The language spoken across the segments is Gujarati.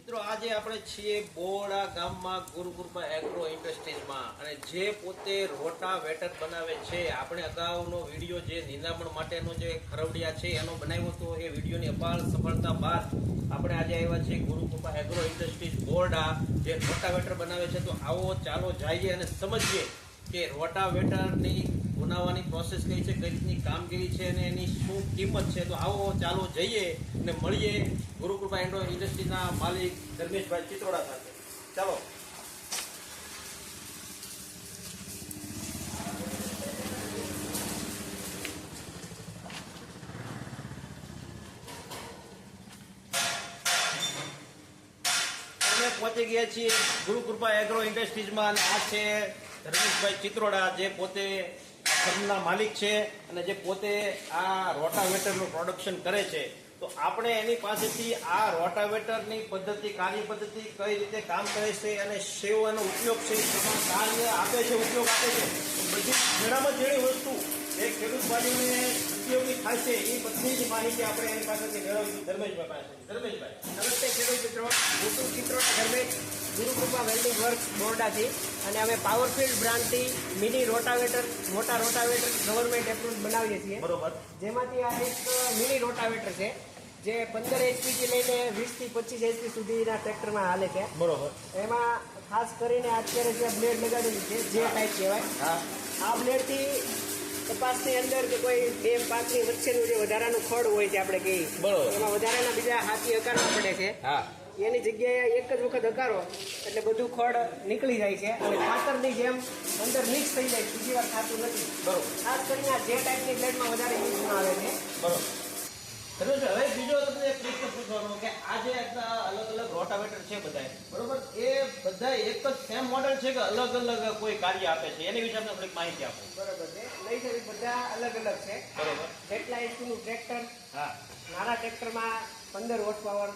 મિત્રો આજે આપણે છીએ બોરડા ગામમાં ગુરુકૃપા એગ્રો ઇન્ડસ્ટ્રીઝમાં અને જે પોતે રોટાવેટર બનાવે છે. આપણે અગાઉનો વિડીયો જે નિંદામણ માટેનો જે ખરવડિયા છે એનો બનાવ્યો હતો. એ વિડીયોની અપાર સફળતા બાદ આપણે આજે આવ્યા છીએ ગુરુકૃપા એગ્રો ઇન્ડસ્ટ્રીઝ બોરડા જે રોટાવેટર બનાવે છે. તો આવો ચાલો જઈએ અને સમજીએ કે રોટાવેટરની બનાવવાની પ્રોસેસ કઈ છે, કઈ રીતની કામગીરી છે અને એની શું કિંમત છે. તો આવો ચાલો જઈએ અને મળીએ ગુરુકૃપા એગ્રો ઇન્ડસ્ટ્રીના માલિક ધર્મેશભાઈ ચિત્રોડા સાથે. ચાલો. અમે પહોંચી ગયા છીએ ગુરુકૃપા એગ્રો ઇન્ડસ્ટ્રીઝમાં અને આ છે ધર્મેશભાઈ ચિત્રોડા જે પોતે ફર્મના માલિક છે અને જે પોતે આ રોટાવેટરનું પ્રોડક્શન કરે છે. તો આપણે એની પાસેથી આ રોટાવેટરની પદ્ધતિ, કાર્ય પદ્ધતિ કઈ રીતે કામ કરે છે અને સેવાનો ઉપયોગ છે, કાર્ય આપે છે, ઉપયોગ આપે છે, બધી જણામાં જેણી વસ્તુ એ ખેડૂત ભાઈઓને ઉપયોગી થાય છે એ બધી જ માહિતી આપણે એની પાસેથી મેળવીશું ધર્મેશભાઈ પાસે. ધર્મેશભાઈ નમસ્તે ખેડૂત મિત્રો, હું છું ચિત્રોડા ધર્મેશ, ગુરુકૃપા વેલ્ડિંગ વર્ક્સ બોરડાથી. અને અમે પાવરફિલ્ડ બ્રાન્ડથી મિની રોટાવેટર, મોટા રોટાવેટર ગવર્મેન્ટ એપ્રુવ બનાવીએ છીએ. બરોબર. જેમાંથી આ એક મિની રોટાવેટર છે જે 15 એચપીથી લઈને 20 થી 25 એચપી સુધીના ટ્રેક્ટરમાં હાલે છે. બરોબર. એમાં ખાસ કરીને અત્યારે જે બ્લેડ લગાડેલું છે જે ટાઈપ કહેવાય, હા, આ બ્લેડથી કપાસની અંદર કે કોઈ બે પાકની વચ્ચેનું જે વધારાનું ખડ હોય છે આપણે કહીએ, બરોબર, એમાં વધારાના બીજા હાથી હકારવા પડે છે. હા, એની જગ્યાએ એક જ વખત હકારો એટલે બધું ખડ નીકળી જાય છે અને ખાતરની જેમ અંદર મિક્સ થઈ જાય, બીજી વાર થતું નથી. બરોબર. ખાસ કરીને આ જે ટાઈપની બ્લેડમાં વધારે યુઝમાં આવે છે. બરોબર. હવે બીજો તમને એક પ્રશ્ન પૂછવાનો કે આ જે અલગ અલગ રોટાવેટર છે બધા, બરોબર, એ બધા એક જ સેમ મોડેલ છે કે અલગ અલગ કોઈ કાર્ય આપે છે? એની વિશે આપણે થોડીક માહિતી આપો. બરોબર છે, નહીં સર, બધા અલગ અલગ છે. બરોબર. જેટલા એચપીનું ટ્રેક્ટર, હા, નાના ટ્રેક્ટરમાં 15 horse power,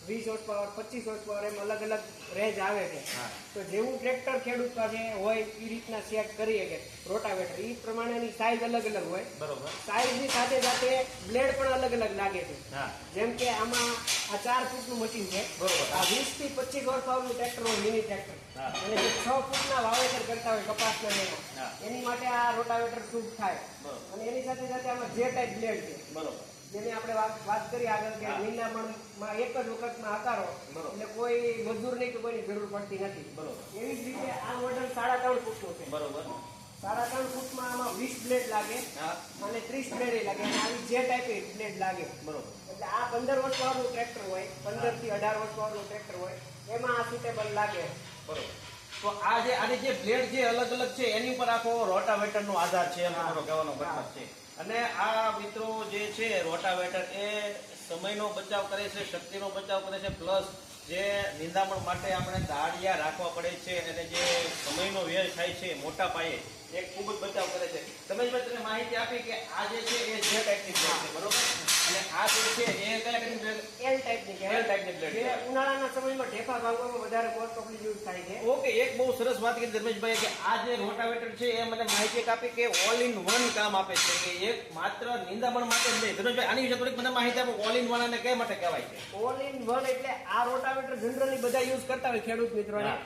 20 horse power, 25 horse power એમ અલગ અલગ રેન્જ આવે છે. હા. તો જેવું ટ્રેક્ટર ખેડૂત પાસે હોય એ રીતના સેટ કરીએ કે રોટાવેટર એ પ્રમાણેની સાઈઝ અલગ અલગ હોય. બરોબર. સાઈઝની સાથે સાથે બ્લેડ પણ અલગ અલગ લાગે છે. હા, જેમ કે આમાં આ 4 ફૂટનું મશીન છે. બરોબર. આ 20 થી 25 હોર્સ પાવરનું ટ્રેક્ટર હોય, મિની ટ્રેક્ટર. હા. અને જે 6 ફૂટના વાવેતર કરતા હોય કપાસના ને એમાં, હા. એની માટે આ રોટાવેટર સૂટ થાય. બરોબર. અને એની સાથે સાથે આમાં જે ટાઈપ બ્લેડ છે બરોબર. જેની આપણે વાત કરી આગળ કે હા. નિંદામણમાં એક જ વખતમાં હકારો બરોબર. એટલે કોઈ મજૂરની કે કોઈની જરૂર પડતી નથી. બરોબર. એવી જ રીતે આ મોડલ 3.5 ફૂટનું છે. બરોબર. 3.5 ફૂટમાં આમાં 20 બ્લેડ લાગે હા, અને 30 બ્લેડ લાગે અને આવી જે ટાઈપ બ્લેડ લાગે. બરોબર. એટલે આ 15 હોર્સ પાવરનું ટ્રેક્ટર હોય, 15 થી 18 હોર્સ પાવરનું ટ્રેક્ટર હોય, એમાં આ સુટેબલ લાગે. બરોબર. તો આ જે આની જે બ્લેડ જે અલગ અલગ છે એની ઉપર આખો રોટાવેટરનો આધાર છે એમ તમારો કહેવાનો મતલબ છે. અને આ મિત્રો જે છે રોટાવેટર એ સમયનો બચાવ કરે છે, શક્તિનો બચાવ કરે છે, પ્લસ જે નિંદામણ માટે આપણે દાળિયા રાખવા પડે છે અને જે સમયનો વ્યય થાય છે મોટા પાયે એ ખૂબ જ બચાવ કરે છે. તમે માહિતી આપી કે આ જે છે એ જે ટાઈપની બ્લેડ છે, બરોબર, અને આ જે છે એ કયા ટાઈપની બ્લેડ? એલ ટાઈપની કહેવાય. એલ ટાઈપની બ્લેડ જે ઉનાળાના સમયમાં ઢેફા ભાગવામાં વધારે મોસ્ટ ઓફલી યુઝ થાય છે. ઓકે, એક બહુ સરસ વાત કરી ધર્મેશભાઈ કે આ જે રોટાવેટર છે એ મને માહિતી આપી કે ઓલ ઇન વન કામ આપે છે, કે એક માત્ર નિંદામણ માટે જ નહીં. ધર્મેશભાઈ આની વિશે થોડીક મને માહિતી આપો. ઓલ ઇન વન અને કઈ માટે કહેવાય છે? ઓલ ઇન વન એટલે આ રોટાવેટર જનરલી બધા યુઝ કરતા હોય ખેડૂત મિત્રોને. હા.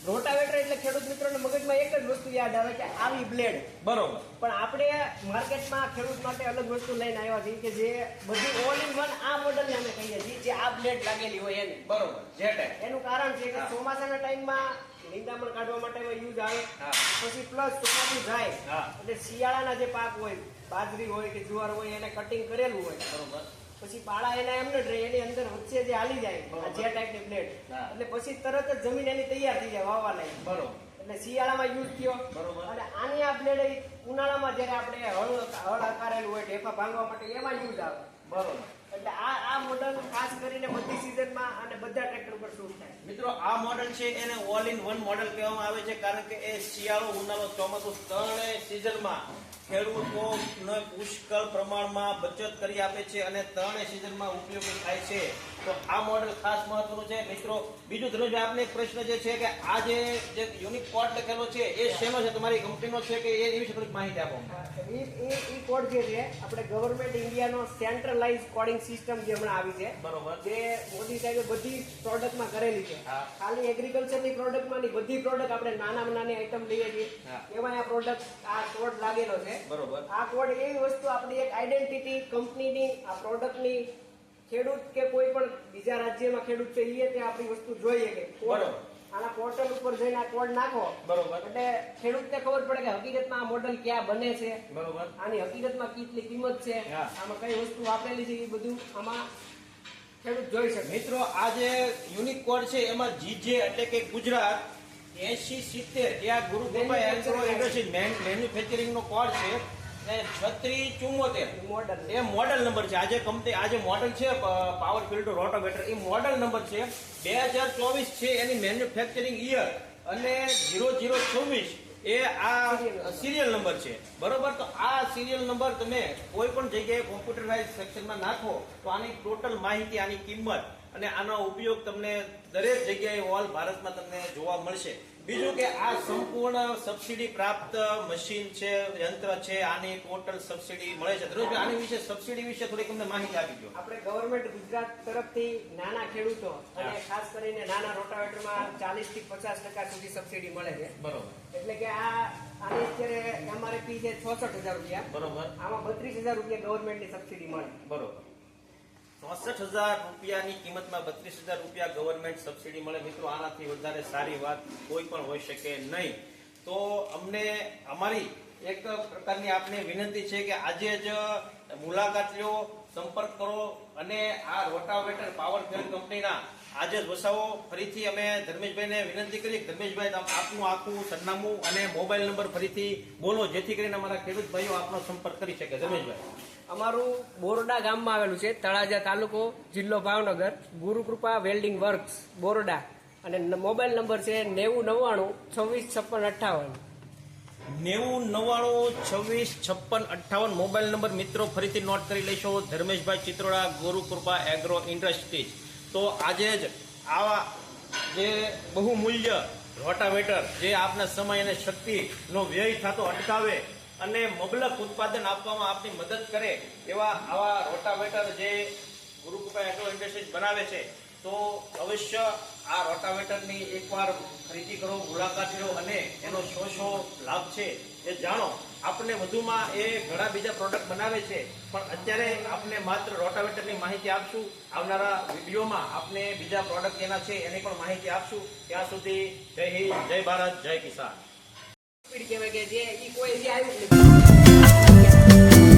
રોટાવેટર એટલે ખેડૂત મિત્રોને મગજમાં એક જ વસ્તુ યાદ આવે કે આવી બ્લેડ. બરોબર. પણ આપણે માર્કેટમાં ખેડૂત માટે અલગ વસ્તુ લઈને આવ્યા છીએ કે જે બધી ઓલ ઇન વન આ મોડલને અમે કહીએ છીએ, જે આ બ્લેડ લાગેલી હોય એની. બરોબર. જે ટાઈપ. એનું કારણ છે કે હા. ચોમાસાના ટાઈમમાં નિંદામણ કાઢવા માટે યુઝ આવે. હા. પછી પ્લસ ચોમાસું જાય હા. એટલે શિયાળાના જે પાક હોય, બાજરી હોય કે જુવાર હોય, એને કટિંગ કરેલું હોય, બરોબર. પછી પાળા એના એમ જ રહે, એની અંદર વચ્ચે જે હાલી જાય બરોબર. આ જે ટાઈપની બ્લેડ, હા. એટલે પછી તરત જ જમીન એની તૈયાર થઈ જાય વાવવા લાયક. બરોબર. એટલે શિયાળામાં યુઝ થયો. બરોબર. અને આની આ બ્લેડ ઉનાળામાં જ્યારે આપણે હળ હકારેલું હોય ઢેફા ભાંગવા માટે એમાં યુઝ આવે. બરોબર. એટલે આ મોડલ ખાસ કરીને બધી સિઝનમાં અને બધા ટ્રેક્ટર ઉપર શૂટ થાય. મિત્રો આ મોડલ છે એને ઓલ ઇન વન મોડલ કહેવામાં આવે છે, કારણ કે એ શિયાળો, ઉનાળો, ચોમાસું ત્રણેય સિઝનમાં ખેડૂતોને પુષ્કળ પ્રમાણમાં બચત કરી આપે છે અને ત્રણેય સિઝનમાં ઉપયોગી થાય છે. તો આ મોડેલ ખાસ મહત્વનું છે મિત્રો. બીજું ધનુષભાઈ આપને એક પ્રશ્ન જે છે કે આ જે યુનિક કોડ લખેલો છે એ શેનો છે, તમારી કંપનીનો છે કે એ વિશે થોડીક માહિતી આપો. એ કોડ જે છે આપણે ગવર્મેન્ટ ઇન્ડિયાનો સેન્ટ્રલાઇઝ કોડિંગ સિસ્ટમ જે હમણાં આવી છે, બરોબર. જે મોદી સાહેબે બધી પ્રોડક્ટમાં કરેલી છે. હા. ખાલી એગ્રીકલ્ચરની પ્રોડક્ટમાં નહીં, બધી પ્રોડક્ટ આપણે નાનામાં નાની આઈટમ લઈએ છીએ હા. એમાં આ પ્રોડક્ટ આ કોડ લાગેલો છે. બરોબર. આ કોડ એવી વસ્તુ આપણી એક આઈડેન્ટિટી કંપનીની, આ પ્રોડક્ટની, ખેડૂત કે કોઈ પણ બીજા રાજ્યમાં ખેડૂત છે એ તે આપણી વસ્તુ જોઈએ કે કોડ બરોબર. આના પોર્ટલ ઉપર જઈને આ કોડ નાખો બરોબર. એટલે ખેડૂતને ખબર પડે કે હકીકતમાં આ મોડલ ક્યાં બને છે, બરોબર. આની હકીકતમાં કેટલી કિંમત છે, હા. આમાં કઈ વસ્તુ વાપરેલી છે, એ બધું આમાં ખેડૂત જોઈ શકે. મિત્રો આ જે યુનિક કોડ છે એમાં જીજે એટલે કે ગુજરાત 8070 એ આ ગુરુકૃપા એગ્રો ઇન્ડસ્ટ્રીઝ મેન્યુફેક્ચરિંગ નો કોડ છે અને 3674 મોડલ એ મોડલ નંબર છે. આજે કંપની આજે મોડલ છે પાવર ફિલ્ડ રોટાવેટર, એ મોડલ નંબર છે 2024 છે એની મેન્યુફેક્ચરિંગ યર અને 0024 એ આ સિરિયલ નંબર છે. બરોબર. તો આ સિરિયલ નંબર તમે કોઈ પણ જગ્યાએ કોમ્પ્યુટરાઇઝ સેક્શનમાં નાખો તો આની ટોટલ માહિતી, આની કિંમત અને આનો ઉપયોગ તમને દરેક જગ્યાએ ઓલ ભારતમાં તમને જોવા મળશે. બીજું કે આ સંપૂર્ણ સબસિડી પ્રાપ્ત મશીન છે, યંત્ર છે, આની ટોટલ સબસિડી મળે છે. ધનુષભાઈ આની વિશે સબસિડી વિશે થોડીક તમને માહિતી આપી દો. આપણે ગવર્મેન્ટ ગુજરાત તરફથી નાના ખેડૂતો અને હા. ખાસ કરીને નાના રોટાવેટરમાં 40 થી 50% સુધી સબસિડી મળે છે. બરોબર. એટલે કે આની અત્યારે એમઆરપી છે 66,000 રૂપિયા. બરોબર. આમાં 32,000 રૂપિયા ગવર્મેન્ટની સબસિડી મળે. બરોબર. 64,000 રૂપિયાની કિંમતમાં 32,000 રૂપિયા ગવર્મેન્ટ સબસિડી મળે. મિત્રો આનાથી વધારે સારી વાત કોઈ પણ હોઈ શકે નહીં. તો અમને અમારી એક પ્રકારની આપને વિનંતી છે કે આજે જ મુલાકાત લો, સંપર્ક કરો અને આ રોટાવેટર પાવર ફિલ્ડ કંપનીના આજે જ વસાવો. ફરીથી અમે ધર્મેશભાઈને વિનંતી કરી કે ધર્મેશભાઈ આપનું આખું સરનામું અને મોબાઈલ નંબર ફરીથી બોલો, જેથી કરીને અમારા ખેડૂત ભાઈઓ આપનો સંપર્ક કરી શકે. ધર્મેશભાઈ. અમારું બોરડા ગામમાં આવેલું છે, તળાજા તાલુકો, જિલ્લો ભાવનગર, ગુરુકૃપા વેલ્ડિંગ વર્ક્સ બોરડા, અને મોબાઈલ નંબર છે 9099265658. 9099265658 મોબાઈલ નંબર મિત્રો ફરીથી નોટ કરી લેશો. Dharmeshbhai Chitroda, Gurukripa agro industries. તો આજે જ આવા જે બહુમૂલ્ય રોટાવેટર જે આપના સમય અને શક્તિનો વ્યય થતો અટકાવે અને મબલક ઉત્પાદન આપવામાં આપની મદદ કરે એવા આવા રોટાવેટર જે ગુરુકૃપા એગ્રો ઇન્ડસ્ટ્રીઝ બનાવે છે, તો અવશ્ય આ રોટાવેટરની એકવાર ખરીદી કરો, મુલાકાત લો અને એનો શો લાભ છે એ જાણો. આપણને વધુમાં એ ઘણા બીજા પ્રોડક્ટ બનાવે છે, પણ અત્યારે આપણે માત્ર રોટાવેટરની માહિતી આપશું. આવનારા વિડીયોમાં આપણે બીજા પ્રોડક્ટ એના છે એની પણ માહિતી આપશું. ત્યાં સુધી જય હિન્દ, જય ભારત, જય કિસાન. કહેવાય કે જે ઈ કોઈ જે આવ્યું જ નથી.